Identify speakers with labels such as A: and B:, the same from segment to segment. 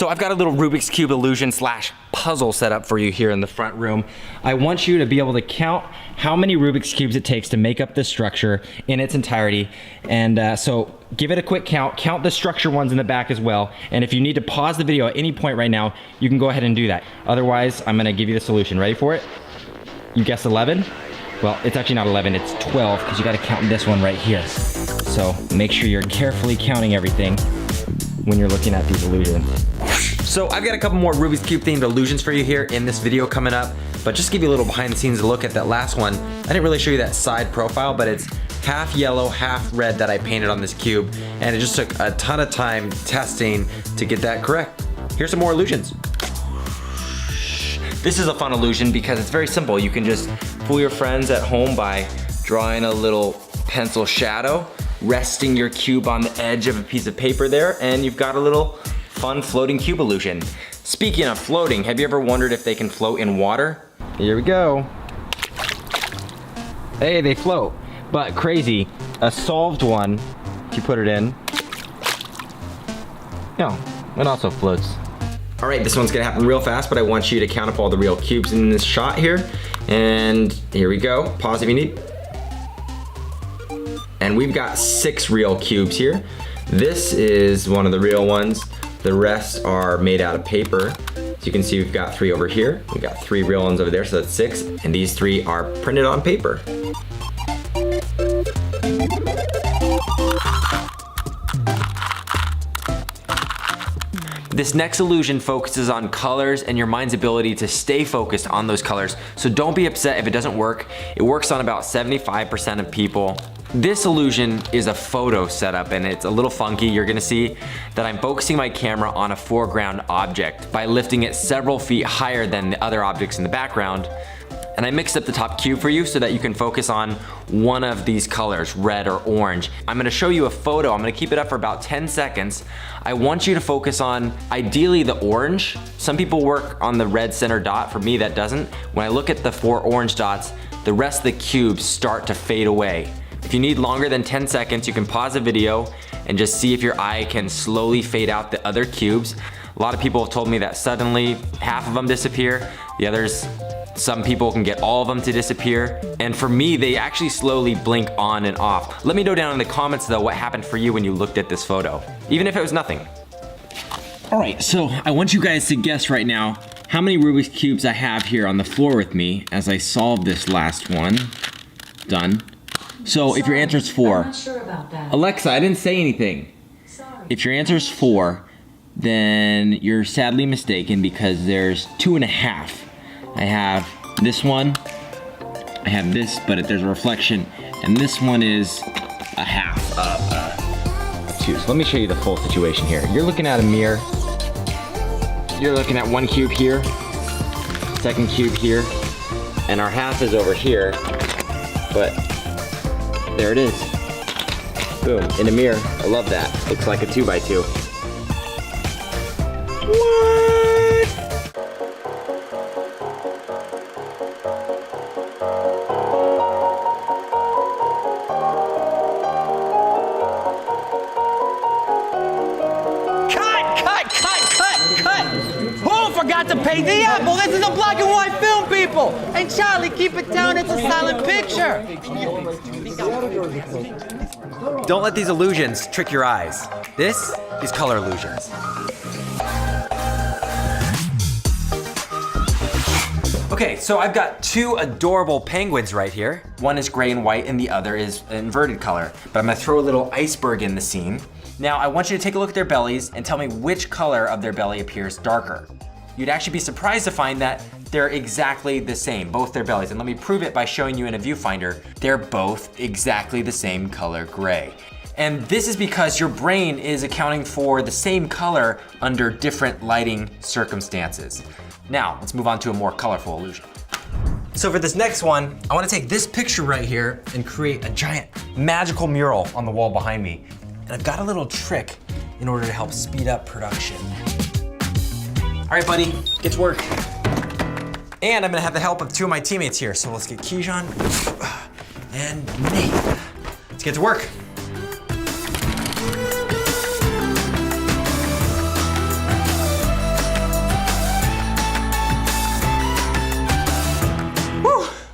A: So I've got a little Rubik's Cube illusion slash puzzle set up for you here in the front room. I want you to be able to count how many Rubik's Cubes it takes to make up this structure in its entirety. And so give it a quick count the structure ones in the back as well. And if you need to pause the video at any point right now, you can go ahead and do that. Otherwise, I'm gonna give you the solution. Ready for it? You guessed 11? Well, it's actually not 11, it's 12, because you gotta count this one right here. So make sure you're carefully counting everything when you're looking at these illusions. So I've got a couple more Rubik's Cube themed illusions for you here in this video coming up, but just to give you a little behind the scenes look at that last one, I didn't really show you that side profile, but it's half yellow, half red that I painted on this cube, and it just took a ton of time testing to get that correct. Here's some more illusions. This is a fun illusion because it's very simple. You can just fool your friends at home by drawing a little pencil shadow, resting your cube on the edge of a piece of paper there, and you've got a little fun floating cube illusion. Speaking of floating, have you ever wondered if they can float in water? Here we go. Hey, they float. But crazy, a solved one, if you put it in, no, it also floats. All right, this one's gonna happen real fast, but I want you to count up all the real cubes in this shot here. And here we go, pause if you need. And we've got 6 real cubes here. This is one of the real ones. The rest are made out of paper. So you can see we've got 3 over here. We've got 3 real ones over there, so that's 6. And these 3 are printed on paper. This next illusion focuses on colors and your mind's ability to stay focused on those colors. So don't be upset if it doesn't work. It works on about 75% of people. This illusion is a photo setup and it's a little funky. You're gonna see that I'm focusing my camera on a foreground object by lifting it several feet higher than the other objects in the background. And I mixed up the top cube for you so that you can focus on one of these colors, red or orange. I'm gonna show you a photo. I'm gonna keep it up for about 10 seconds. I want you to focus on, ideally, the orange. Some people work on the red center dot. For me, that doesn't. When I look at the 4 orange dots, the rest of the cubes start to fade away. If you need longer than 10 seconds, you can pause the video and just see if your eye can slowly fade out the other cubes. A lot of people have told me that suddenly half of them disappear. The others, some people can get all of them to disappear. And for me, they actually slowly blink on and off. Let me know down in the comments though what happened for you when you looked at this photo, even if it was nothing. All right, so I want you guys to guess right now how many Rubik's Cubes I have here on the floor with me as I solve this last one. Done. So if your answer is 4,
B: I'm not sure about that.
A: Alexa, I didn't say anything.
B: Sorry.
A: If your answer is 4, then you're sadly mistaken because there's 2.5. I have this one, I have this, but there's a reflection, and this one is a half of 2. So let me show you the full situation here. You're looking at a mirror. You're looking at 1 cube here, 2nd cube here, and our half is over here, but there it is. Boom, in a mirror. I love that. Looks like a 2x2. What?
C: Cut! Who forgot to pay the apple? This is a black and white film, people! And Charlie, keep it down, it's a silent picture!
A: Don't let these illusions trick your eyes. This is color illusions. Okay, so I've got 2 adorable penguins right here. One is gray and white and the other is inverted color. But I'm gonna throw a little iceberg in the scene. Now I want you to take a look at their bellies and tell me which color of their belly appears darker. You'd actually be surprised to find that they're exactly the same, both their bellies. And let me prove it by showing you in a viewfinder. They're both exactly the same color gray. And this is because your brain is accounting for the same color under different lighting circumstances. Now, let's move on to a more colorful illusion. So for this next one, I wanna take this picture right here and create a giant magical mural on the wall behind me. And I've got a little trick in order to help speed up production. All right, buddy, get to work. And I'm gonna have the help of 2 of my teammates here. So let's get Kijan and Nate. Let's get to work.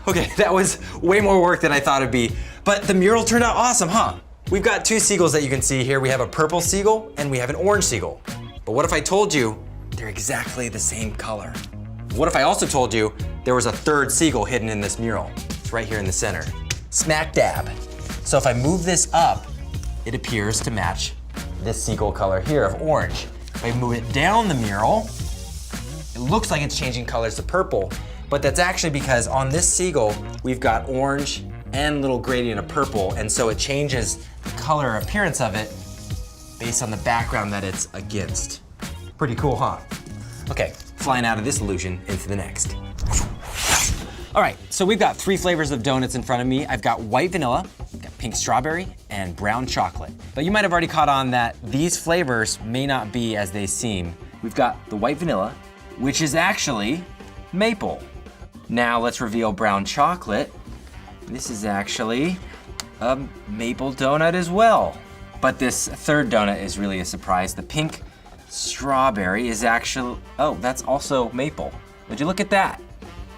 B: Okay, that was way more work than I thought it'd be, but the mural turned out awesome, huh? We've got two seagulls that you can see here. We have a purple seagull and we have an orange seagull. But what if I told you they're exactly the same color? What if I also told you there was a third seagull hidden in this mural? It's right here in the center, smack dab. So if I move this up, it appears to match this seagull color here of orange. If I move it down the mural, it looks like it's changing colors to purple, but that's actually because on this seagull, we've got orange and little gradient of purple, and so it changes the color appearance of it based on the background that it's against. Pretty cool, huh? Okay, flying out of this illusion into the next. All right, so we've got 3 flavors of donuts in front of me. I've got white vanilla, I've got pink strawberry, and brown chocolate. But you might have already caught on that these flavors may not be as they seem. We've got the white vanilla, which is actually maple. Now let's reveal brown chocolate. This is actually a maple donut as well. But this third donut is really a surprise. The pink strawberry is actually, oh, that's also maple. Would you look at that?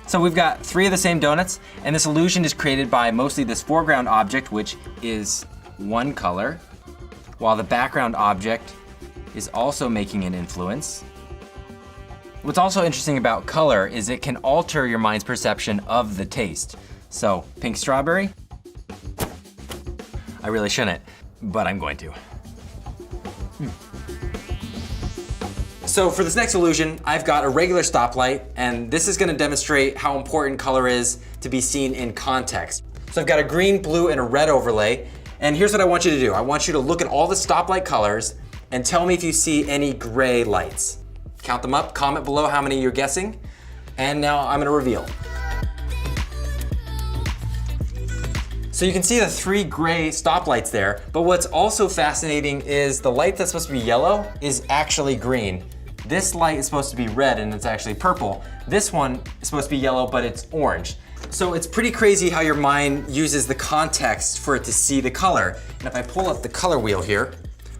B: So we've got 3 of the same donuts, and this illusion is created by mostly this foreground object, which is one color, while the background object is also making an influence. What's also interesting about color is it can alter your mind's perception of the taste. So, pink strawberry, I really shouldn't, but I'm going to. So for this next illusion, I've got a regular stoplight, and this is gonna demonstrate how important color is to be seen in context. So I've got a green, blue, and a red overlay, and here's what I want you to do. I want you to look at all the stoplight colors and tell me if you see any gray lights. Count them up, comment below how many you're guessing, and now I'm gonna reveal. So you can see the 3 gray stoplights there, but what's also fascinating is the light that's supposed to be yellow is actually green. This light is supposed to be red and it's actually purple. This one is supposed to be yellow, but it's orange. So it's pretty crazy how your mind uses the context for it to see the color. And if I pull up the color wheel here,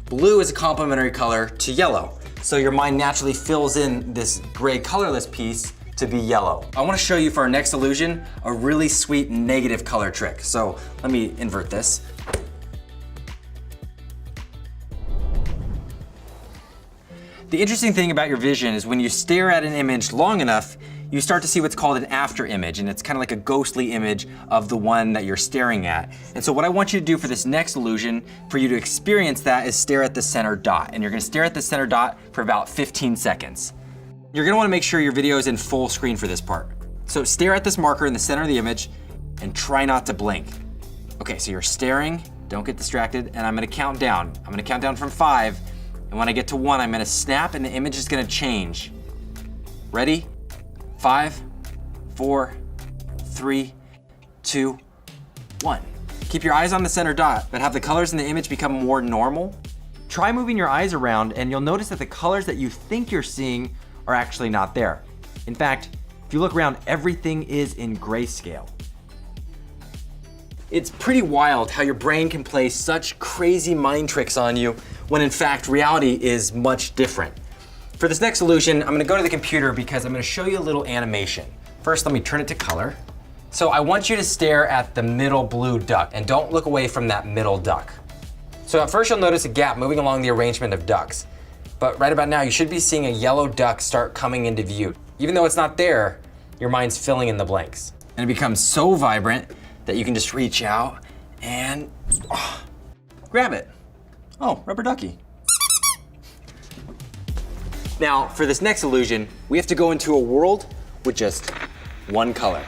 B: blue is a complementary color to yellow. So your mind naturally fills in this gray colorless piece to be yellow. I wanna show you for our next illusion, a really sweet negative color trick. So let me invert this. The interesting thing about your vision is when you stare at an image long enough, you start to see what's called an after image, and it's kind of like a ghostly image of the one that you're staring at. And so what I want you to do for this next illusion, for you to experience that, is stare at the center dot. And you're gonna stare at the center dot for about 15 seconds. You're gonna wanna make sure your video is in full screen for this part. So stare at this marker in the center of the image and try not to blink. Okay, so you're staring, don't get distracted, and I'm gonna count down. I'm gonna count down from 5, and when I get to 1, I'm gonna snap and the image is gonna change. Ready? 5, 4, 3, 2, 1. Keep your eyes on the center dot, but have the colors in the image become more normal. Try moving your eyes around and you'll notice that the colors that you think you're seeing are actually not there. In fact, if you look around, everything is in grayscale. It's pretty wild how your brain can play such crazy mind tricks on you when in fact reality is much different. For this next illusion, I'm gonna go to the computer because I'm gonna show you a little animation. First, let me turn it to color. So I want you to stare at the middle blue duck and don't look away from that middle duck. So at first you'll notice a gap moving along the arrangement of ducks. But right about now, you should be seeing a yellow duck start coming into view. Even though it's not there, your mind's filling in the blanks. And it becomes so vibrant that you can just reach out and grab it. Oh, rubber ducky. Now, for this next illusion, we have to go into a world with just one color.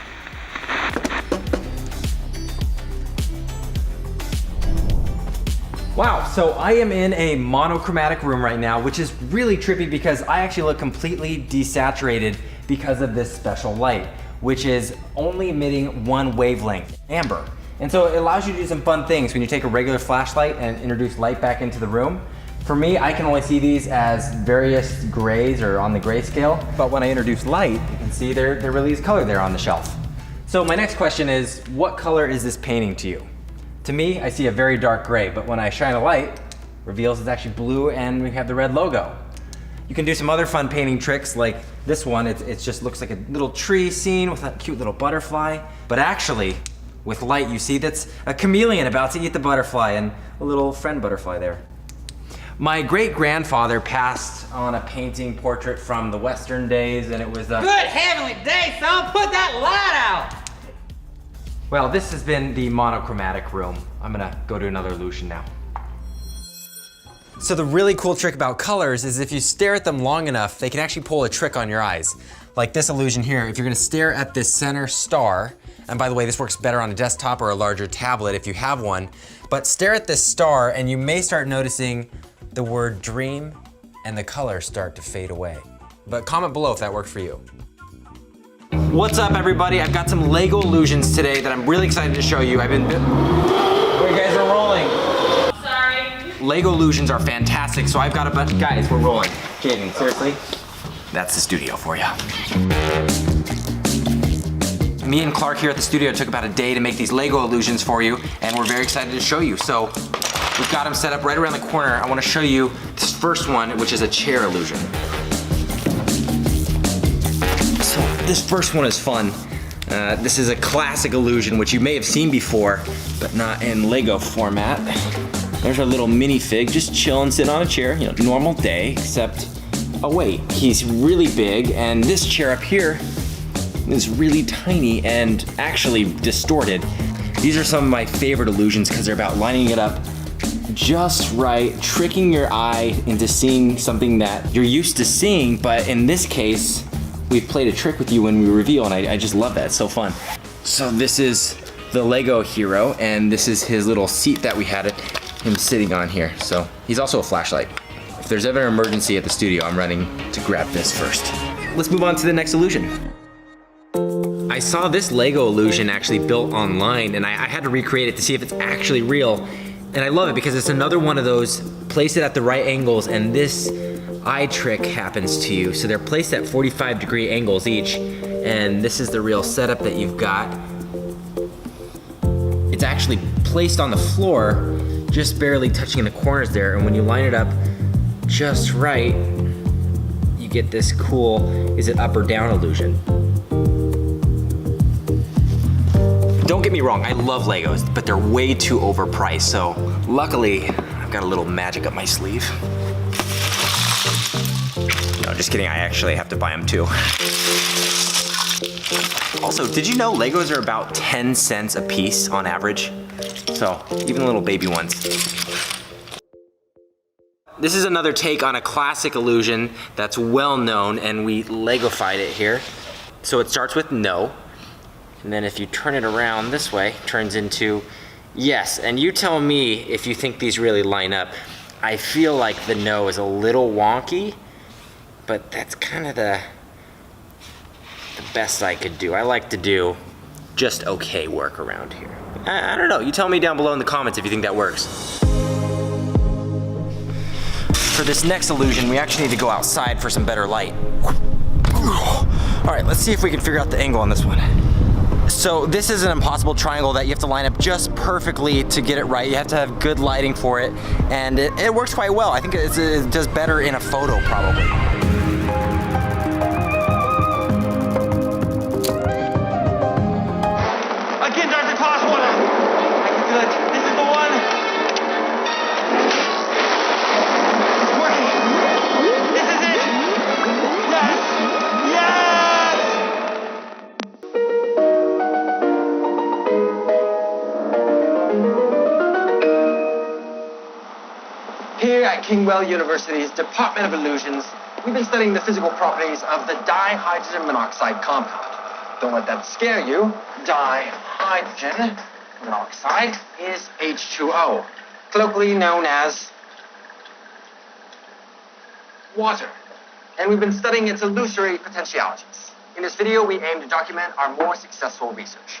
B: Wow, so I am in a monochromatic room right now, which is really trippy because I actually look completely desaturated because of this special light, which is only emitting one wavelength, amber. And so it allows you to do some fun things when you take a regular flashlight and introduce light back into the room. For me, I can only see these as various grays or on the grayscale, but when I introduce light, you can see there really is color there on the shelf. So my next question is, what color is this painting to you? To me, I see a very dark gray, but when I shine a light, reveals it's actually blue and we have the red logo. You can do some other fun painting tricks like this one. It just looks like a little tree scene with a cute little butterfly. But actually, with light, you see that's a chameleon about to eat the butterfly and a little friend butterfly there. My great-grandfather passed on a painting portrait from the Western days, and it was
C: Good heavenly day, son, put that light out!
B: Well, this has been the monochromatic room. I'm gonna go to another illusion now. So the really cool trick about colors is if you stare at them long enough, they can actually pull a trick on your eyes. Like this illusion here, if you're gonna stare at this center star, and by the way, this works better on a desktop or a larger tablet if you have one, but stare at this star and you may start noticing the word dream and the colors start to fade away. But comment below if that worked for you. What's up, everybody? I've got some Lego illusions today that I'm really excited to show you. Where you guys are rolling. Lego illusions are fantastic, so I've got a bunch. Guys, we're rolling. Jaden, seriously? That's the studio for you. Me and Clark here at the studio took about a day to make these Lego illusions for you, and we're very excited to show you. So we've got them set up right around the corner. I want to show you this first one, which is a chair illusion. So this first one is fun. This is a classic illusion, which you may have seen before, but not in Lego format. There's our little minifig just chilling, sitting on a chair, you know, normal day, except, oh wait, he's really big, and this chair up here is really tiny and actually distorted. These are some of my favorite illusions because they're about lining it up just right, tricking your eye into seeing something that you're used to seeing, but in this case, we've played a trick with you when we reveal, and I just love that, it's so fun. So this is the Lego hero, and this is his little seat that we had him sitting on here. So he's also a flashlight. If there's ever an emergency at the studio, I'm running to grab this first. Let's move on to the next illusion. I saw this Lego illusion actually built online, and I had to recreate it to see if it's actually real. And I love it because it's another one of those, place it at the right angles, and this eye trick happens to you. So they're placed at 45-degree angles each, and this is the real setup that you've got. It's actually placed on the floor, just barely touching the corners there, and when you line it up just right, you get this cool, is it up or down illusion. Don't get me wrong, I love Legos, but they're way too overpriced, so luckily, I've got a little magic up my sleeve. No, just kidding, I actually have to buy them too. Also, did you know Legos are about 10 cents a piece on average? So, even the little baby ones. This is another take on a classic illusion that's well known, and we Legofied it here. So it starts with no, and then if you turn it around this way, it turns into yes. And you tell me if you think these really line up. I feel like the no is a little wonky, but that's kind of the best I could do. I like to do just okay work around here. I don't know, you tell me down below in the comments if you think that works. For this next illusion, we actually need to go outside for some better light. All right, let's see if we can figure out the angle on this one. So this is an impossible triangle that you have to line up just perfectly to get it right. You have to have good lighting for it, and it works quite well. I think it does better in a photo, probably.
C: Again, Dr. Tosswater. Good. This is the one. It's working. This is it. Yes. Yes. Here at Kingwell University's Department of Illusions, we've been studying the physical properties of the dihydrogen monoxide compound. Don't let that scare you. Dihydrogen monoxide is H2O, colloquially known as water. And we've been studying its illusory potentialities. In this video, we aim to document our more successful research.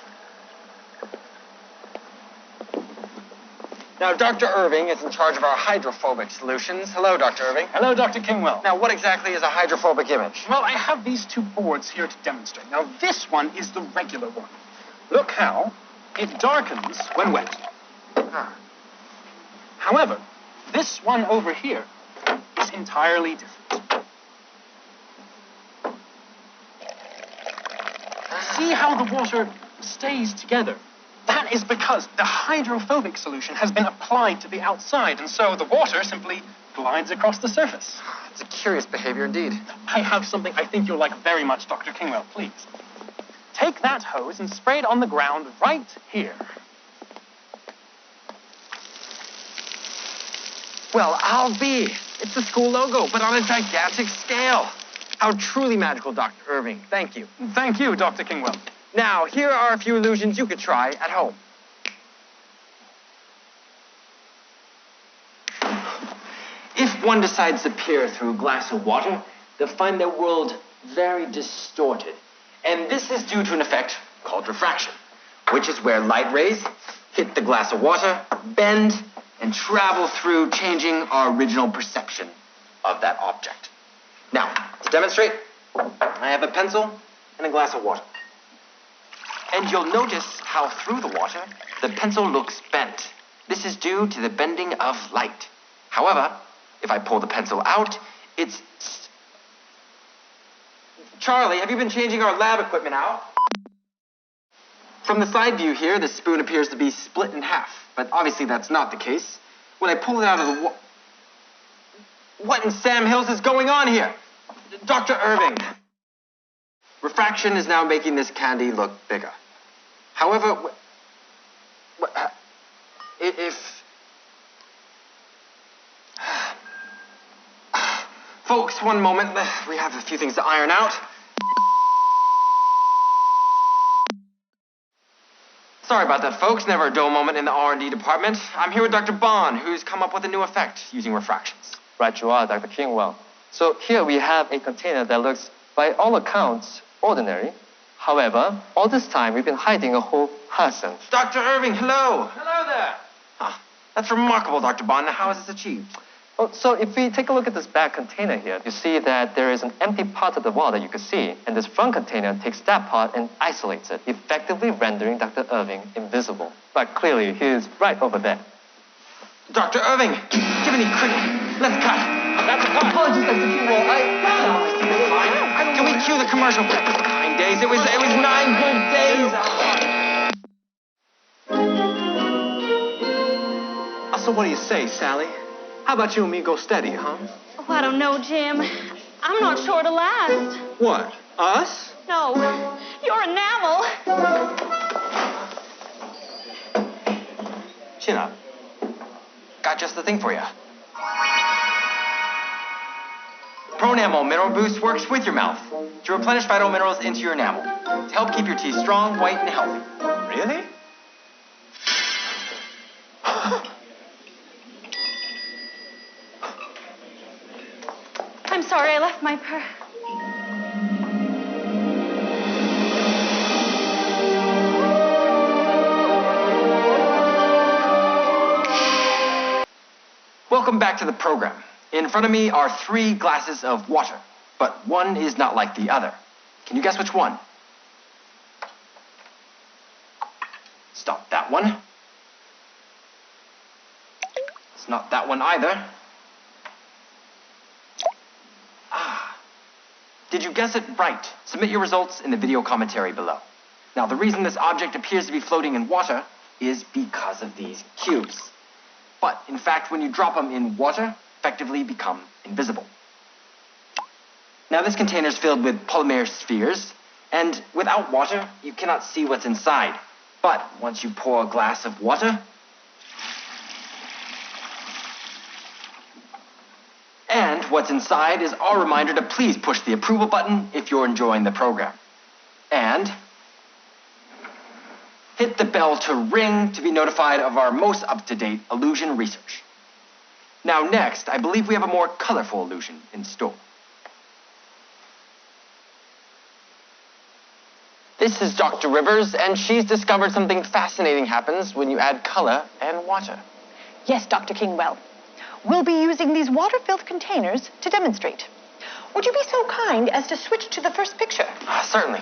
C: Now, Dr. Irving is in charge of our hydrophobic solutions. Hello, Dr. Irving.
D: Hello, Dr. Kingwell.
C: Now, what exactly is a hydrophobic image?
D: Well, I have these two boards here to demonstrate. Now, this one is the regular one. Look how it darkens when wet.
C: Ah.
D: However, this one over here is entirely different. see how the water stays together? That is because the hydrophobic solution has been applied to the outside, and so the water simply glides across the surface.
C: It's a curious behavior indeed.
D: I have something I think you'll like very much, Dr. Kingwell, please. Take that hose and spray it on the ground right here.
C: Well, I'll be. It's the school logo, but on a gigantic scale. How truly magical, Dr. Irving. Thank you.
D: Thank you, Dr. Kingwell.
C: Now, here are a few illusions you could try at home. If one decides to peer through a glass of water, they'll find their world very distorted. And this is due to an effect called refraction, which is where light rays hit the glass of water, bend, and travel through, changing our original perception of that object. Now, to demonstrate, I have a pencil and a glass of water. And you'll notice how through the water, the pencil looks bent. This is due to the bending of light. However, if I pull the pencil out, it's... Charlie, have you been changing our lab equipment out? From the side view here, the spoon appears to be split in half, but obviously that's not the case. When I pull it out of the What in Sam Hills is going on here? Dr. Irving. Refraction is now making this candy look bigger. However, if... Folks, one moment. We have a few things to iron out. Sorry about that, folks. Never a dull moment in the R&D department. I'm here with Dr. Bond, who's come up with a new effect using refractions.
E: Right you are, Dr. Kingwell. So here we have a container that looks, by all accounts, ordinary. However, all this time we've been hiding a whole person.
C: Dr. Irving, hello. Hello there. That's remarkable, Dr. Bond. Now, how is this achieved?
E: Oh, so if we take a look at this back container here, you see that there is an empty part of the wall that you can see, and this front container takes that part and isolates it, effectively rendering Dr. Irving invisible. But clearly, he is right over there.
C: Dr. Irving, give me quick. Let's cut.
E: That's a cut. Apologies, Dr. Kingwell.
C: Can we cue the commercial? 9 days. It was 9 good days.
D: So what do you say, Sally? How about you and me go steady, huh?
F: Oh, I don't know, Jim. I'm not sure to last.
D: What? Us?
F: No, your enamel.
C: Chin up. Got just the thing for you. Pronamel Mineral Boost works with your mouth to replenish vital minerals into your enamel to help keep your teeth strong, white, and healthy.
D: Really?
F: I'm sorry, I left my purse.
C: Welcome back to the program. In front of me are 3 glasses of water, but one is not like the other. Can you guess which one? Stop that one. It's not that one either. Did you guess it right? Submit your results in the video commentary below. Now, the reason this object appears to be floating in water is because of these cubes. But, in fact, when you drop them in water, effectively become invisible. Now, this container is filled with polymer spheres, and without water, you cannot see what's inside. But once you pour a glass of water, and what's inside is our reminder to please push the approval button if you're enjoying the program. And hit the bell to ring to be notified of our most up-to-date illusion research. Now next, I believe we have a more colorful illusion in store. This is Dr. Rivers, and she's discovered something fascinating happens when you add color and water.
G: Yes, Dr. Kingwell. We'll be using these water-filled containers to demonstrate. Would you be so kind as to switch to the first picture?
C: Certainly.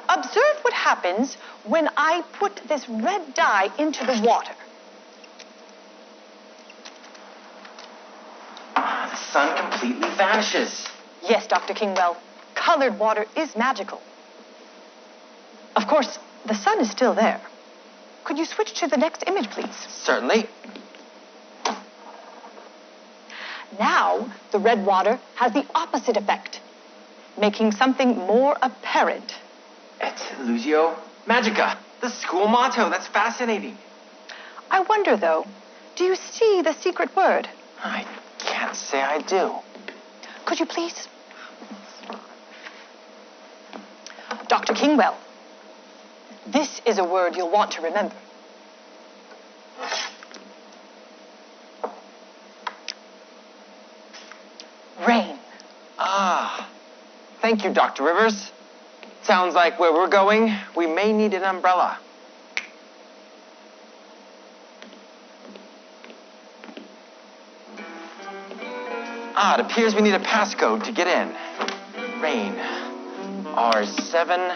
G: Observe what happens when I put this red dye into the water.
C: The sun completely vanishes.
G: Yes, Dr. Kingwell. Colored water is magical. Of course, the sun is still there. Could you switch to the next image, please?
C: Certainly.
G: Now, the red water has the opposite effect, making something more apparent.
C: Et illusio magica, the school motto. That's fascinating.
G: I wonder, though, do you see the secret word?
C: I can't say I do.
G: Could you please? Dr. Kingwell, this is a word you'll want to remember. Rain.
C: Ah, thank you, Dr. Rivers. Sounds like where we're going, we may need an umbrella. Ah, it appears we need a passcode to get in. Rain. R7,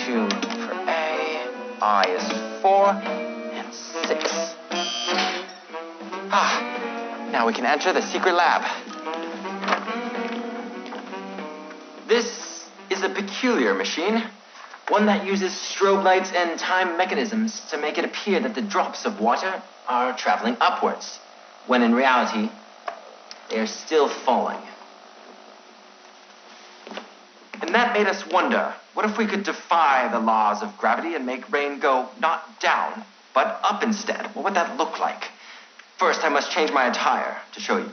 C: 2 for A, I is 4, and 6. Ah, now we can enter the secret lab. This is a peculiar machine, one that uses strobe lights and time mechanisms to make it appear that the drops of water are traveling upwards, when in reality, they are still falling. And that made us wonder, what if we could defy the laws of gravity and make rain go not down, but up instead? What would that look like? First, I must change my attire to show you.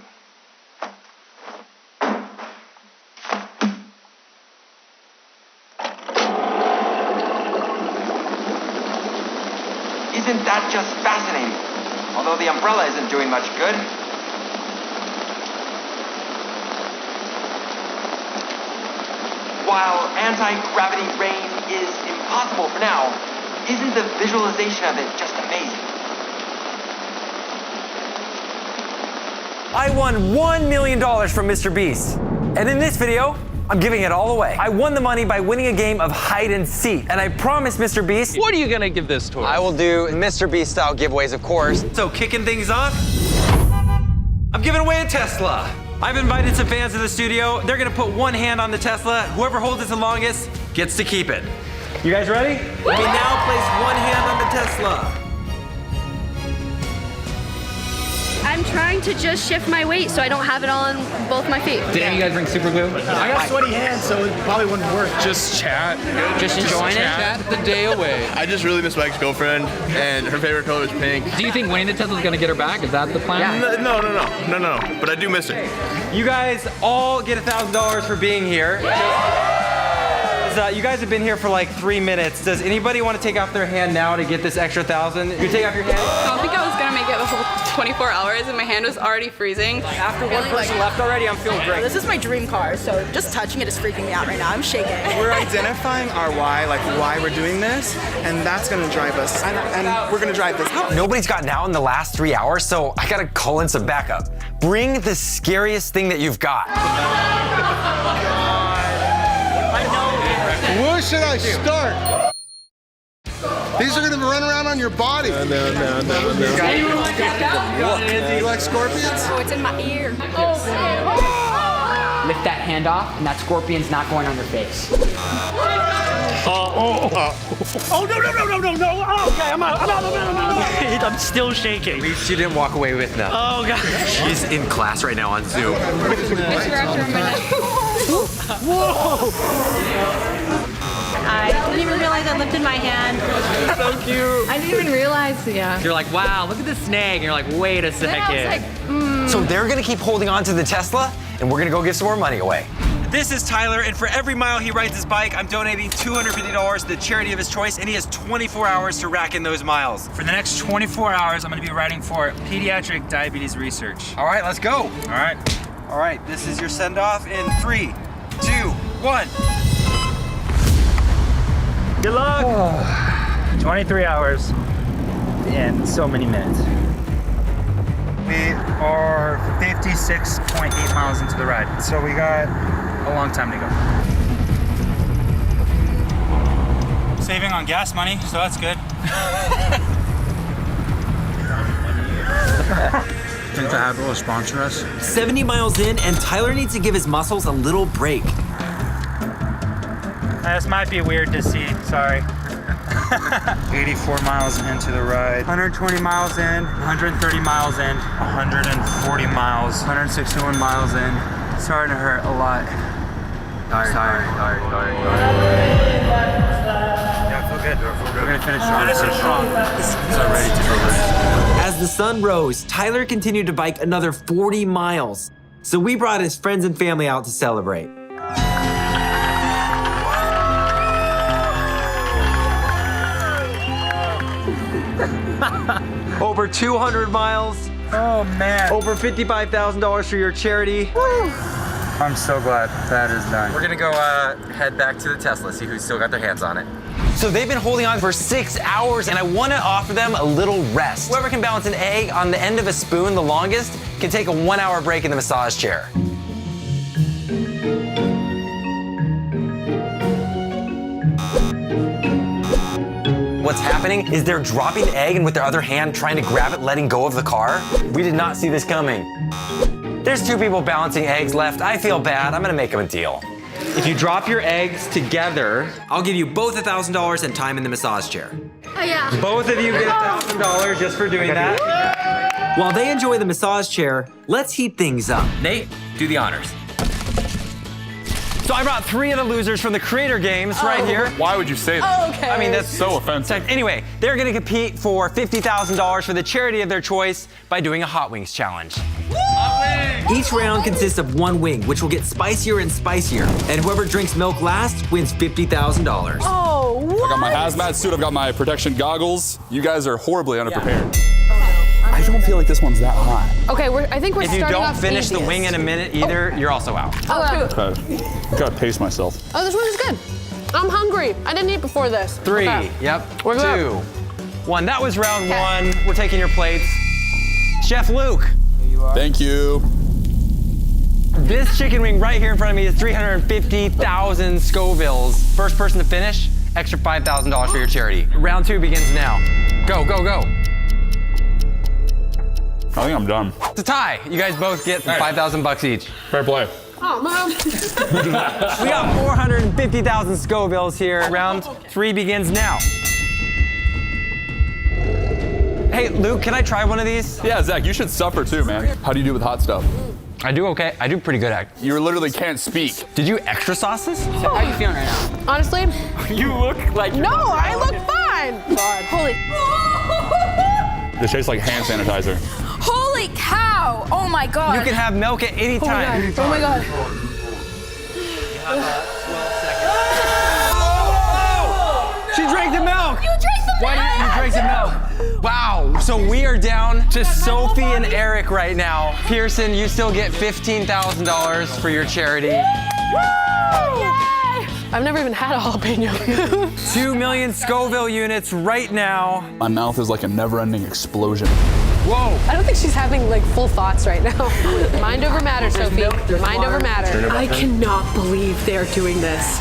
C: Isn't that just fascinating? Although the umbrella isn't doing much good. While anti-gravity rain is impossible for now, isn't the visualization of it just amazing?
B: I won $1 million from MrBeast. And in this video, I'm giving it all away. I won the money by winning a game of hide and seek. And I promised MrBeast,
H: What are you gonna give this towards?
B: I will do MrBeast style giveaways, of course. So kicking things off, I'm giving away a Tesla. I've invited some fans to the studio. They're gonna put one hand on the Tesla. Whoever holds it the longest gets to keep it. You guys ready? We now place one hand on the Tesla.
F: I'm trying to just shift my weight so I don't have it on both my feet.
H: Did any of you guys bring super glue?
I: I got sweaty hands, so it probably wouldn't work.
H: Just chat. Just enjoying it? Chat the day away.
I: I just really miss my ex-girlfriend, and her favorite color is pink.
H: Do you think winning the Tesla is gonna get her back? Is that the plan?
I: No. But I do miss her.
B: You guys all get $1,000 for being here. You guys have been here for like 3 minutes. Does anybody want to take off their hand now to get this extra 1,000? You take off your hand?
J: I don't think I was gonna make it the whole 24 hours and my hand was already freezing.
B: After one person left already, I'm feeling great.
K: This is my dream car, so just touching it is freaking me out right now. I'm shaking.
L: We're identifying our why, like why we're doing this, and that's gonna drive us. And we're gonna drive this home.
B: Nobody's gotten out in the last 3 hours, so I gotta call in some backup. Bring the scariest thing that you've got.
I: Where should I start? These are gonna run around on your body. No. You like scorpions?
J: Oh, it's in my ear.
M: Lift that hand off, and that scorpion's not going on your face.
I: Oh, no. Oh, okay, I'm out.
M: I'm still shaking.
B: At least she didn't walk away with them.
M: Oh, God.
B: She's in class right now on Zoom.
K: Whoa! I didn't even realize I lifted my hand.
B: So cute.
J: I didn't even realize, yeah.
M: You're like, wow, look at the snake. And you're like, wait a second.
J: Then I was like,
B: So they're gonna keep holding on to the Tesla, and we're gonna go give some more money away. This is Tyler, and for every mile he rides his bike, I'm donating $250 to the charity of his choice, and he has 24 hours to rack in those miles.
N: For the next 24 hours, I'm gonna be riding for pediatric diabetes research.
B: All right, let's go.
N: All right,
B: this is your send-off in 3, 2, 1.
N: good luck. 23 hours and so many minutes. We are 56.8 miles into the ride, so we got a long time to go. Saving on gas money, so that's good. Think the Admiral will sponsor us?
B: 70 miles in, and Tyler needs to give his muscles a little break.
N: This might be weird to see, sorry. 84 miles into the ride. 120 miles in, 130 miles in, 140 miles, 161 miles in. Starting to hurt a lot. Tired. Yeah, I feel good. We're gonna finish strong. So ready to go.
B: As the sun rose, Tyler continued to bike another 40 miles. So we brought his friends and family out to celebrate. Over 200 miles.
N: Oh man.
B: Over $55,000 for your charity.
N: I'm so glad that is done.
B: We're gonna go head back to the Tesla, see who's still got their hands on it. So they've been holding on for 6 hours, and I wanna offer them a little rest. Whoever can balance an egg on the end of a spoon the longest can take a 1-hour break in the massage chair. What's happening is they're dropping the egg and with their other hand trying to grab it, letting go of the car. We did not see this coming. There's 2 people balancing eggs left. I feel bad. I'm gonna make them a deal. If you drop your eggs together, I'll give you both $1,000 and time in the massage chair.
F: Oh yeah.
B: Both of you get $1,000 just for doing that. While they enjoy the massage chair, let's heat things up. Nate, do the honors. So I brought 3 of the losers from the Creator Games right here.
O: Why would you say that?
K: Oh, okay.
B: I mean, that's
O: so offensive.
B: Anyway, they're gonna compete for $50,000 for the charity of their choice by doing a Hot Wings challenge. Each round consists of 1 wing, which will get spicier and spicier. And whoever drinks milk last wins $50,000.
K: Oh, what?
O: I got my hazmat suit, I've got my protection goggles. You guys are horribly underprepared.
K: I
O: don't feel like this one's that hot.
J: Okay, I think we're
B: If you
J: starting
B: don't
J: off
B: finish the
J: easiest.
B: wing in a minute either, you're also out.
J: Okay.
O: I gotta pace myself.
J: Oh, this one is good. I'm hungry. I didn't eat before this.
B: 3,
J: Okay.
B: yep,
J: We're
B: 2,
J: good.
B: 1. That was round 1. We're taking your plates. Chef Luke.
O: Thank you.
B: This chicken wing right here in front of me is 350,000 Scovilles. First person to finish, extra $5,000 for your charity. Round 2 begins now. Go, go, go.
O: I think I'm done.
B: It's a tie. You guys both get 5,000 bucks each.
O: Fair play.
J: Oh, Mom.
B: We got 450,000 Scovilles here. Round 3 begins now. Hey, Luke, can I try one of these?
O: Yeah, Zach, you should suffer too, man. How do you do with hot stuff?
B: I do okay. I do pretty good at it.
O: You literally can't speak.
B: Did you extra sauce this?
M: How are you feeling right now?
J: Honestly,
B: You look like
J: no, I look fine. God, holy.
O: This tastes like hand sanitizer.
K: Holy cow! Oh my god.
B: You can have milk at any time.
J: Oh my god.
B: She drank the milk.
K: You drank the
B: Why didn't you drink the milk? Wow, so we are down to Sophie and Eric right now. Pearson, you still get $15,000 for your charity.
J: I've never even had a jalapeno.
B: 2 million Scoville units right now.
O: My mouth is like a never-ending explosion.
B: Whoa.
J: I don't think she's having like full thoughts right now. Mind over matter, Sophie. Mind over matter. I cannot believe they're doing this.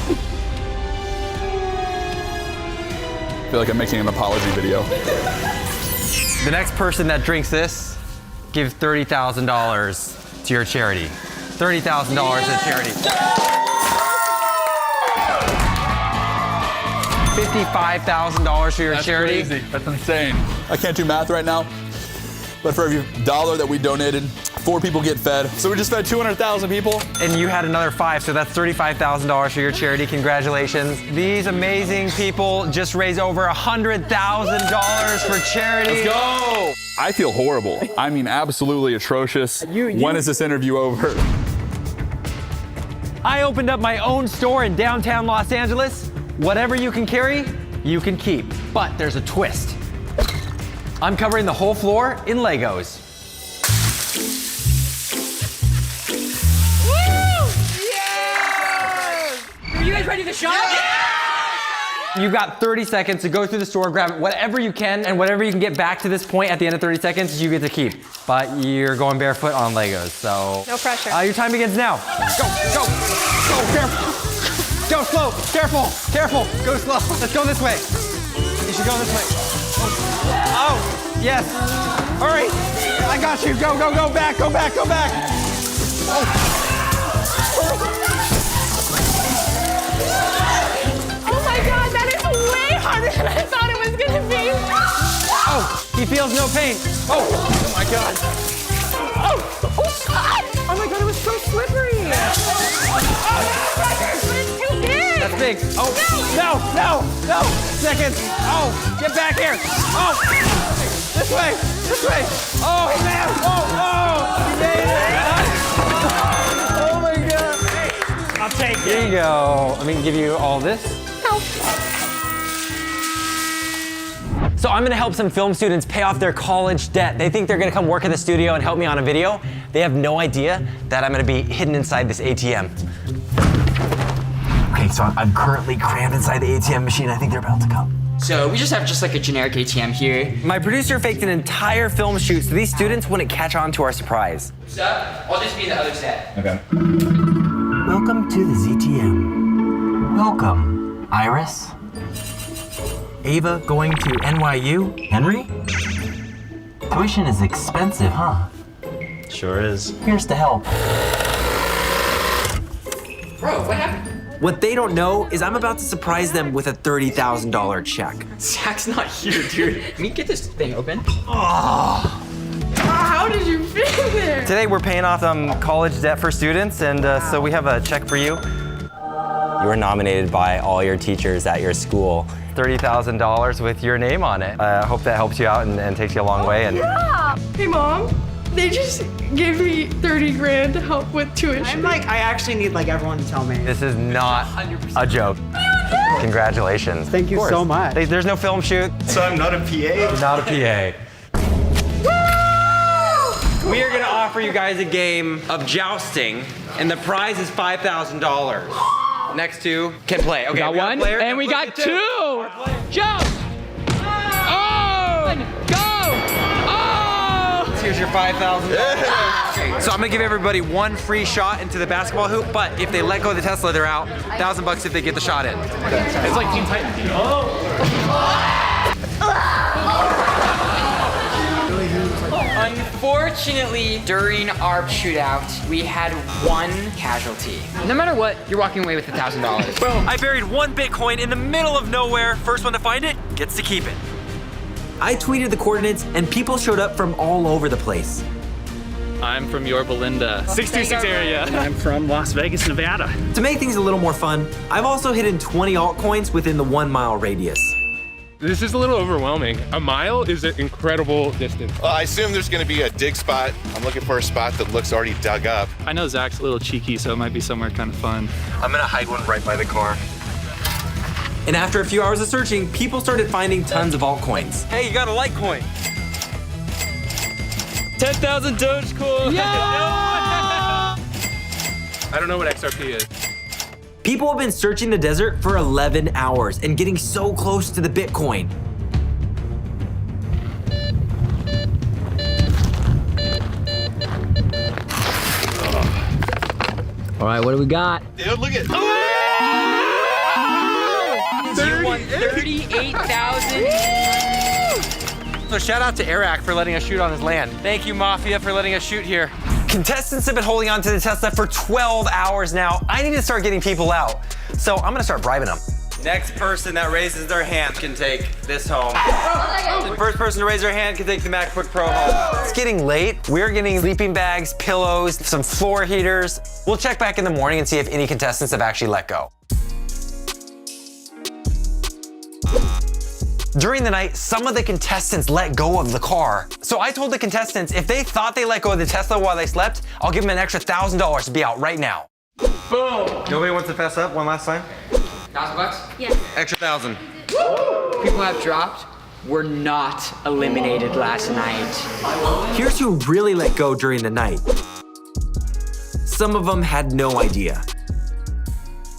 O: I feel like I'm making an apology video.
B: The next person that drinks this, give $30,000 to your charity. $30,000 to charity. $55,000 for your charity.
O: Crazy. That's insane. I can't do math right now, but for every dollar that we donated, 4 people get fed. So we just fed 200,000 people.
B: And you had another 5, so that's $35,000 for your charity. Congratulations. These amazing people just raised over $100,000 for charity.
O: Let's go. I feel horrible. I mean, absolutely atrocious. When is this interview over?
B: I opened up my own store in downtown Los Angeles. Whatever you can carry, you can keep. But there's a twist. I'm covering the whole floor in Legos.
M: Are you guys ready to shop?
B: You've got 30 seconds to go through the store, grab whatever you can, and whatever you can get back to this point at the end of 30 seconds, you get to keep. But you're going barefoot on Legos, so.
J: No pressure.
B: Your time begins now. Go, go, go, careful. Go slow, careful, careful. Go slow. Let's go this way. You should go this way. Oh, yes. All right, I got you. Go, go, go back, go back, go back. Oh.
J: than I thought it was gonna be.
B: Oh, he feels no pain. Oh my God.
J: Oh God! Oh my God, it was so slippery. It's too big.
B: That's big. Oh, no. Seconds. Oh, get back here. Oh, this way. Oh, man. Oh, he made it. Oh my God.
N: I'll take it.
B: Here you go. Let me give you all this. So I'm gonna help some film students pay off their college debt. They think they're gonna come work in the studio and help me on a video. They have no idea that I'm gonna be hidden inside this ATM. Okay, so I'm currently crammed inside the ATM machine. I think they're about to come.
M: So we just have like a generic ATM here.
B: My producer faked an entire film shoot so these students wouldn't catch on to our surprise.
M: What's up? I'll just be in the other set.
B: Okay. Welcome to the ZTM. Welcome, Iris. Ava going to NYU? Henry? Tuition is expensive, huh?
P: Sure is.
B: Here's to help.
M: Bro, what happened?
B: What they don't know is I'm about to surprise them with a $30,000 check.
M: Zach's not here, dude. Can we get this thing open?
B: Oh.
J: How did you fit there?
B: Today we're paying off college debt for students, and so we have a check for you. You were nominated by all your teachers at your school. $30,000 with your name on it. I hope that helps you out and takes you a long way. And
J: Yeah. Hey, Mom. They just gave me 30 grand to help with tuition.
Q: I actually need everyone to tell me.
B: This is not a joke. Congratulations.
Q: Thank you so much.
B: There's no film shoot.
P: So I'm not a PA?
B: Not a PA. We are gonna offer you guys a game of jousting, and the prize is $5,000. Next two can play. Okay,
H: got one, and we got two. Jump! Oh! Go! Oh!
B: Here's your $5,000. So I'm gonna give everybody one free shot into the basketball hoop, but if they let go of the Tesla, they're out. $1,000 if they get the shot in.
H: It's like Teen Titans.
M: Unfortunately, during our shootout, we had one casualty. No matter what, you're walking away with $1,000.
B: Boom. I buried one Bitcoin in the middle of nowhere. First one to find it gets to keep it. I tweeted the coordinates and people showed up from all over the place.
R: I'm from Yorba Linda, 626 area.
N: I'm from Las Vegas, Nevada.
B: To make things a little more fun, I've also hidden 20 altcoins within the 1 mile radius.
S: This is a little overwhelming. A mile is an incredible distance.
I: Well, I assume there's gonna be a dig spot. I'm looking for a spot that looks already dug up.
R: I know Zach's a little cheeky, so it might be somewhere kind of fun.
I: I'm gonna hide one right by the car.
B: And after a few hours of searching, people started finding tons of altcoins. Hey, you got a Litecoin.
R: 10,000 Dogecoin.
S: I don't know what XRP is.
B: People have been searching the desert for 11 hours and getting so close to the Bitcoin.
M: All right, what do we got?
I: Dude, look at.
M: You won 38,000.
B: So shout out to Eric for letting us shoot on his land. Thank you, Mafia, for letting us shoot here. Contestants have been holding on to the Tesla for 12 hours now. I need to start getting people out. So I'm gonna start bribing them. Next person that raises their hand can take this home. The first person to raise their hand can take the MacBook Pro home. It's getting late. We're getting sleeping bags, pillows, some floor heaters. We'll check back in the morning and see if any contestants have actually let go. During the night, some of the contestants let go of the car. So I told the contestants if they thought they let go of the Tesla while they slept, I'll give them an extra $1,000 to be out right now.
M: Boom.
B: Nobody wants to fess up one last time?
M: $1,000?
F: Yes.
B: Extra 1,000.
M: People have dropped. We're not eliminated last night.
B: Here's who really let go during the night. Some of them had no idea.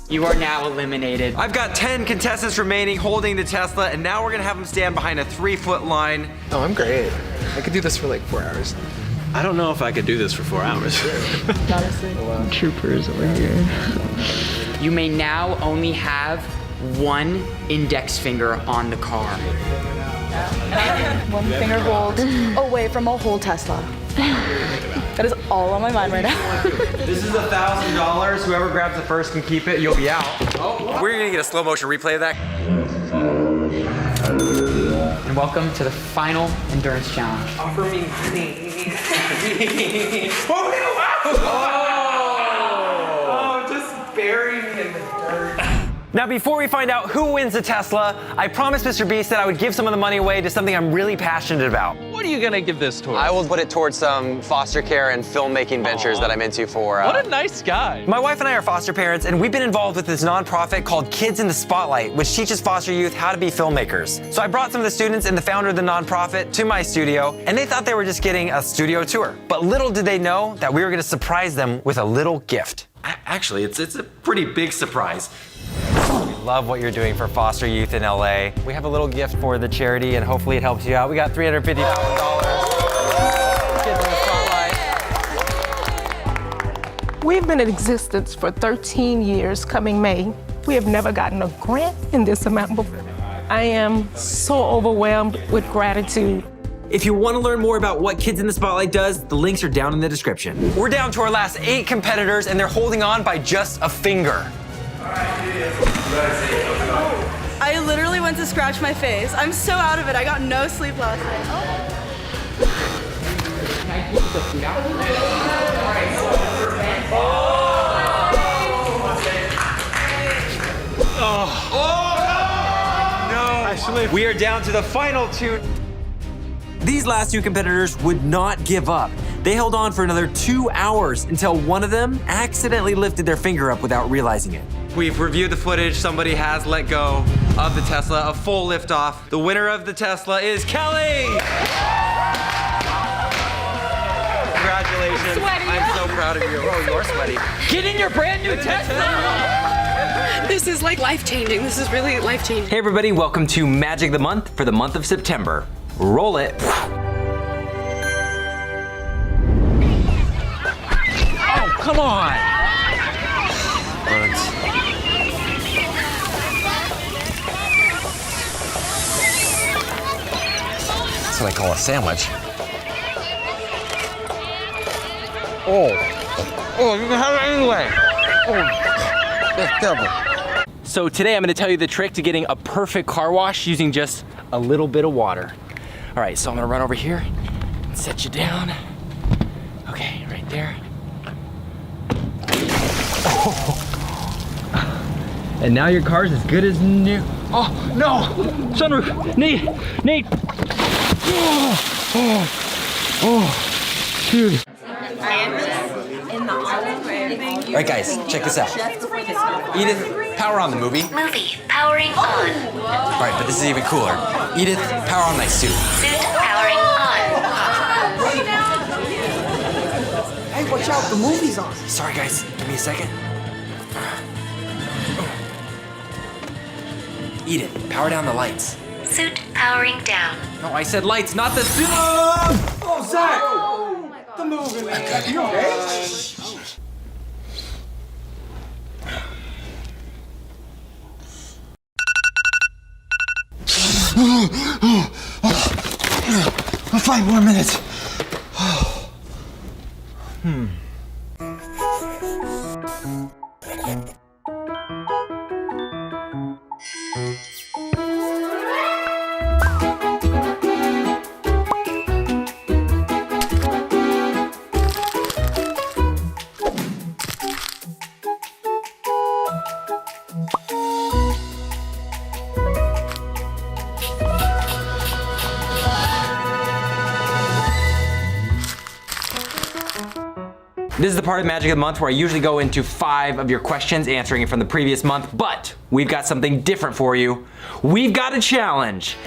M: You are now eliminated.
B: I've got 10 contestants remaining holding the Tesla, and now we're gonna have them stand behind a 3-foot line.
T: Oh, I'm great. I could do this for like 4 hours.
P: I don't know if I could do this for 4 hours.
M: Troopers over here. You may now only have one index finger on the car.
K: One finger hold away from a whole Tesla. That is all on my mind right now.
B: This is $1,000. Whoever grabs it first can keep it. You'll be out. Oh, we're gonna get a slow motion replay of that.
M: and welcome to the final endurance challenge.
B: Offer me money.
L: Oh, just bury me in the dirt.
B: Now, before we find out who wins the Tesla, I promised Mr. Beast that I would give some of the money away to something I'm really passionate about.
R: What are you gonna give this towards?
B: I will put it towards some foster care and filmmaking ventures that I'm into for...
R: What a nice guy.
B: My wife and I are foster parents, and we've been involved with this nonprofit called Kids in the Spotlight, which teaches foster youth how to be filmmakers. So I brought some of the students and the founder of the nonprofit to my studio, and they thought they were just getting a studio tour. But little did they know that we were gonna surprise them with a little gift.
A: Actually, it's a pretty big surprise.
B: We love what you're doing for foster youth in LA. We have a little gift for the charity, and hopefully it helps you out. We got $350,000. Kids in the Spotlight.
U: We've been in existence for 13 years coming May. We have never gotten a grant in this amount before. I am so overwhelmed with gratitude.
B: If you want to learn more about what Kids in the Spotlight does, the links are down in the description. We're down to our last 8 competitors, and they're holding on by just a finger.
K: I literally went to scratch my face. I'm so out of it. I got no sleep last night.
B: No! We are down to the final 2. These last 2 competitors would not give up. They held on for another 2 hours until one of them accidentally lifted their finger up without realizing it. We've reviewed the footage. Somebody has let go of the Tesla, a full liftoff. The winner of the Tesla is Kelly! Congratulations. I'm so proud of you. Oh, you're sweaty.
M: Get in your brand new Tesla!
J: This is like life-changing. This is really life-changing.
B: Hey everybody, welcome to Magic of the Month for the month of September. Roll it.
R: Oh, come on.
B: That's what I call a sandwich.
R: Oh, you can have it anyway. Oh, that's terrible.
B: So today I'm gonna tell you the trick to getting a perfect car wash using just a little bit of water. All right, so I'm gonna run over here and set you down. Okay, right there. Oh. And now your car's as good as new. Oh, no! Sunroof! Nate! Oh, dude. All right, guys, check this out. Edith, power on the movie.
V: Movie powering on.
B: All right, but this is even cooler. Edith, power on my suit.
V: Suit powering on.
Q: Hey, watch out, the movie's on.
B: Sorry, guys, give me a second. Edith, power down the lights.
V: Suit powering down.
B: No, I said lights, not the suit.
Q: Oh, Zach! The movie, man. You okay?
B: Oh, 5 more minutes. This is the part of Magic of the Month where I usually go into 5 of your questions, answering it from the previous month, but we've got something different for you. We've got a challenge.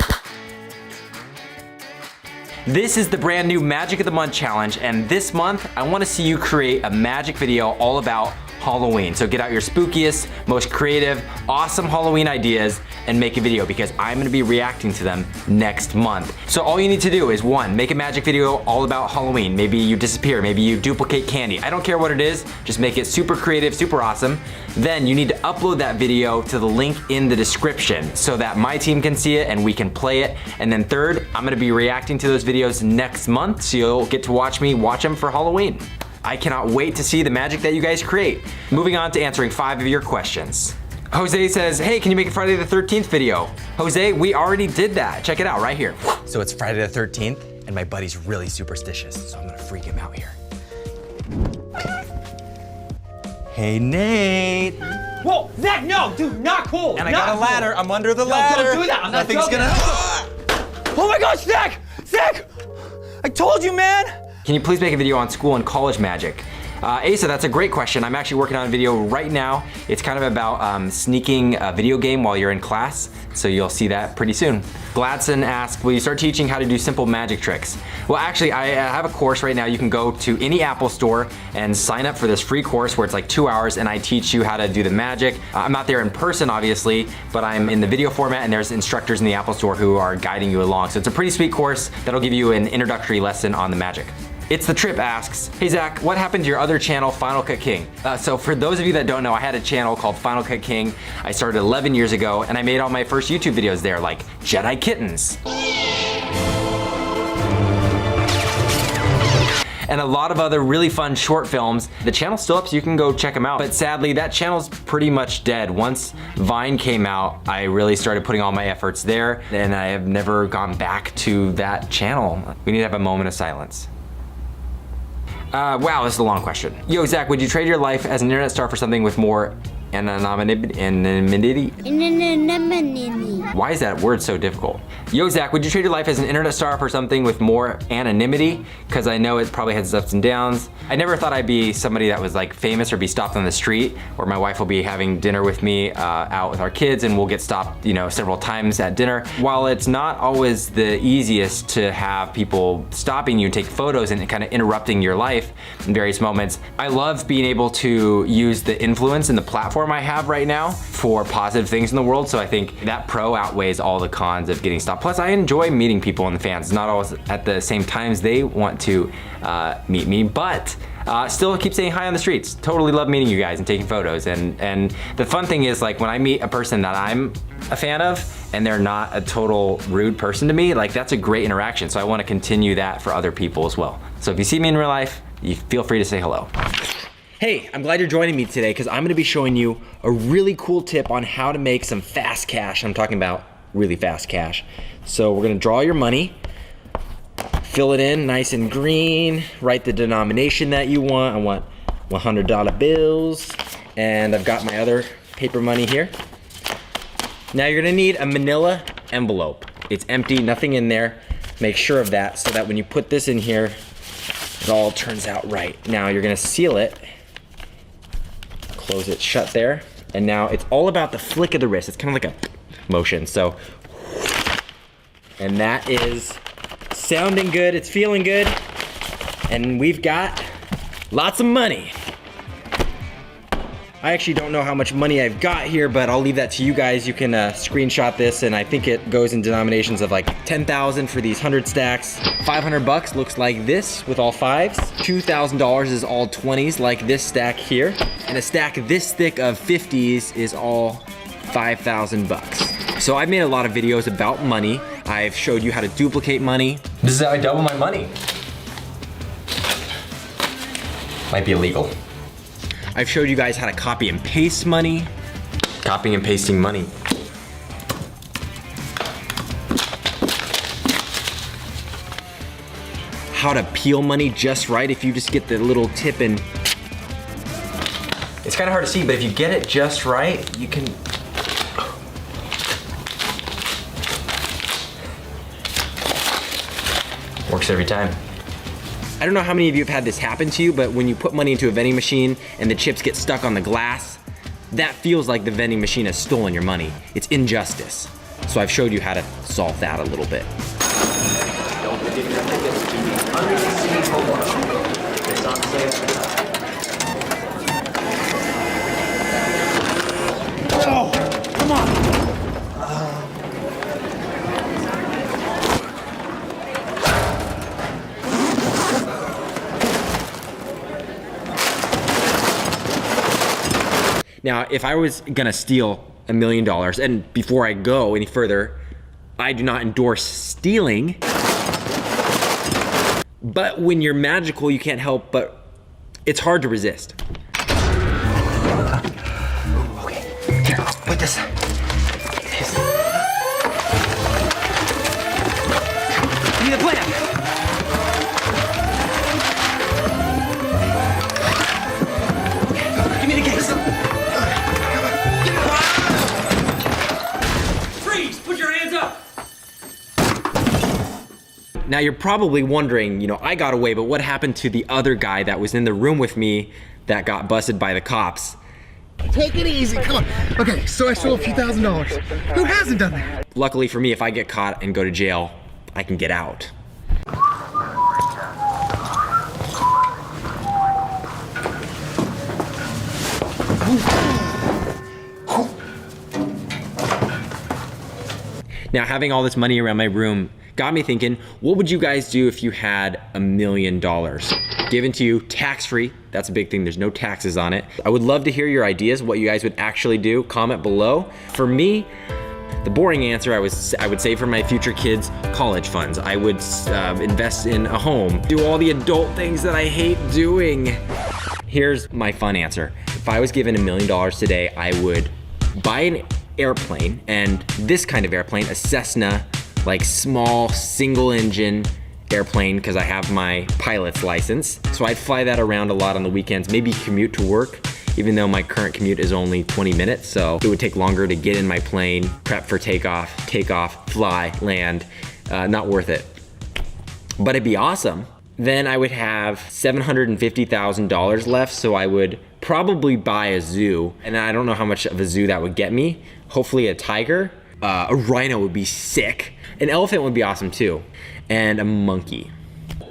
B: This is the brand new Magic of the Month challenge, and this month I want to see you create a magic video all about Halloween. So get out your spookiest, most creative, awesome Halloween ideas and make a video, because I'm gonna be reacting to them next month. So all you need to do is 1, make a magic video all about Halloween. Maybe you disappear, maybe you duplicate candy. I don't care what it is, just make it super creative, super awesome. Then you need to upload that video to the link in the description so that my team can see it and we can play it. And then 3rd, I'm gonna be reacting to those videos next month, so you'll get to watch me watch them for Halloween. I cannot wait to see the magic that you guys create. Moving on to answering 5 of your questions.
A: Jose says, hey, can you make a Friday the 13th video? Jose, we already did that. Check it out right here.
B: So it's Friday the 13th, and my buddy's really superstitious, so I'm gonna freak him out here. Hey, Nate.
Q: Whoa, Zach, no, dude, not cool.
B: And I got a ladder. I'm under the ladder.
Q: Don't do that. I'm not
B: Nothing's
Q: joking.
B: gonna.
Q: Oh my gosh, Zach! Zach! I told you, man!
A: Can you please make a video on school and college magic? Asa, that's a great question. I'm actually working on a video right now. It's kind of about sneaking a video game while you're in class, so you'll see that pretty soon. Gladson asked, will you start teaching how to do simple magic tricks? Well, actually, I have a course right now. You can go to any Apple store and sign up for this free course where it's like 2 hours and I teach you how to do the magic. I'm not there in person, obviously, but I'm in the video format and there's instructors in the Apple store who are guiding you along. So it's a pretty sweet course that'll give you an introductory lesson on the magic. It's the Trip asks, hey Zach, what happened to your other channel, Final Cut King? So for those of you that don't know, I had a channel called Final Cut King. I started 11 years ago and I made all my first YouTube videos there, like Jedi Kittens. And a lot of other really fun short films. The channel's still up so you can go check them out. But sadly, that channel's pretty much dead. Once Vine came out, I really started putting all my efforts there and I have never gone back to that channel. We need to have a moment of silence. Wow, this is a long question. Yo, Zach, would you trade your life as an internet star for something with more anonymity? Why is that word so difficult? Yo, Zach, would you trade your life as an internet star for something with more anonymity? Because I know it probably has its ups and downs. I never thought I'd be somebody that was like famous or be stopped on the street, or my wife will be having dinner with me out with our kids and we'll get stopped, you know, several times at dinner. While it's not always the easiest to have people stopping you, take photos and kind of interrupting your life in various moments, I love being able to use the influence and the platform I have right now for positive things in the world. So I think that pro outweighs all the cons of getting stopped. Plus I enjoy meeting people and the fans, not always at the same times they want to meet me, but still keep saying hi on the streets. Totally love meeting you guys and taking photos. And the fun thing is, like, when I meet a person that I'm a fan of and they're not a total rude person to me, like, that's a great interaction. So I want to continue that for other people as well. So if you see me in real life, you feel free to say hello. Hey, I'm glad you're joining me today because I'm gonna be showing you a really cool tip on how to make some fast cash. I'm talking about really fast cash. So we're gonna draw your money, fill it in nice and green, write the denomination that you want. I want $100 bills, and I've got my other paper money here. Now you're gonna need a manila envelope. It's empty, nothing in there. Make sure of that so that when you put this in here, it all turns out right. Now you're gonna seal it, close it shut there, and now it's all about the flick of the wrist. It's kind of like a motion, so. And that is sounding good, it's feeling good, and we've got lots of money. I actually don't know how much money I've got here, but I'll leave that to you guys. You can screenshot this, and I think it goes in denominations of like 10,000 for these 100 stacks. 500 bucks looks like this with all fives. $2,000 is all 20s like this stack here. And a stack this thick of 50s is all 5,000 bucks. So I've made a lot of videos about money. I've showed you how to duplicate money. This is how I double my money. Might be illegal. I've showed you guys how to copy and paste money. Copying and pasting money. How to peel money just right if you just get the little tip and... It's kind of hard to see, but if you get it just right, you can... Works every time. I don't know how many of you have had this happen to you, but when you put money into a vending machine and the chips get stuck on the glass, that feels like the vending machine has stolen your money. It's injustice. So I've showed you how to solve that a little bit. Don't forget your tickets to the Under the Sea homework. It's on sale.
Q: Oh, come on.
A: Now, if I was gonna steal $1 million, and before I go any further, I do not endorse stealing, but when you're magical, you can't help but, it's hard to resist. Okay, here.
B: Put this. Give me the plan. Give me the case.
C: Freeze! Put your hands up!
A: Now you're probably wondering, you know, I got away, but what happened to the other guy that was in the room with me that got busted by the cops?
I: Take it easy, come on. Okay, so I stole a few $1,000s. Who hasn't done that?
A: Luckily for me, if I get caught and go to jail, I can get out. Now, having all this money around my room got me thinking, what would you guys do if you had $1 million given to you tax-free? That's a big thing, there's no taxes on it. I would love to hear your ideas, what you guys would actually do. Comment below. For me, the boring answer, I would save for my future kids' college funds. I would invest in a home, do all the adult things that I hate doing. Here's my fun answer. If I was given $1 million today, I would buy an airplane, and this kind of airplane, a Cessna, like small single engine airplane, because I have my pilot's license. So I'd fly that around a lot on the weekends, maybe commute to work, even though my current commute is only 20 minutes. So it would take longer to get in my plane, prep for takeoff, fly, land, not worth it. But it'd be awesome. Then I would have $750,000 left, so I would probably buy a zoo. And I don't know how much of a zoo that would get me. Hopefully a tiger. A rhino would be sick. An elephant would be awesome too. And a monkey.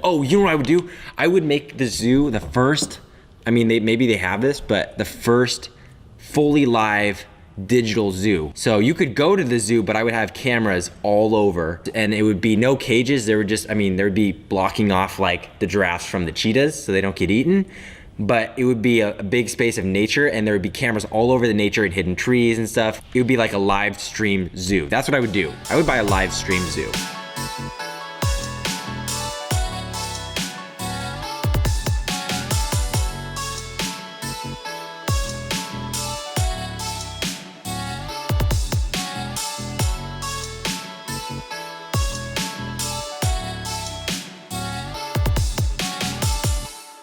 A: Oh, you know what I would do? I would make the zoo the first, I mean, maybe they have this, but the first fully live digital zoo. So you could go to the zoo, but I would have cameras all over, and it would be no cages. There would just, I mean, there would be blocking off like the giraffes from the cheetahs so they don't get eaten. But it would be a big space of nature, and there would be cameras all over the nature and hidden trees and stuff. It would be like a live stream zoo. That's what I would do. I would buy a live stream zoo.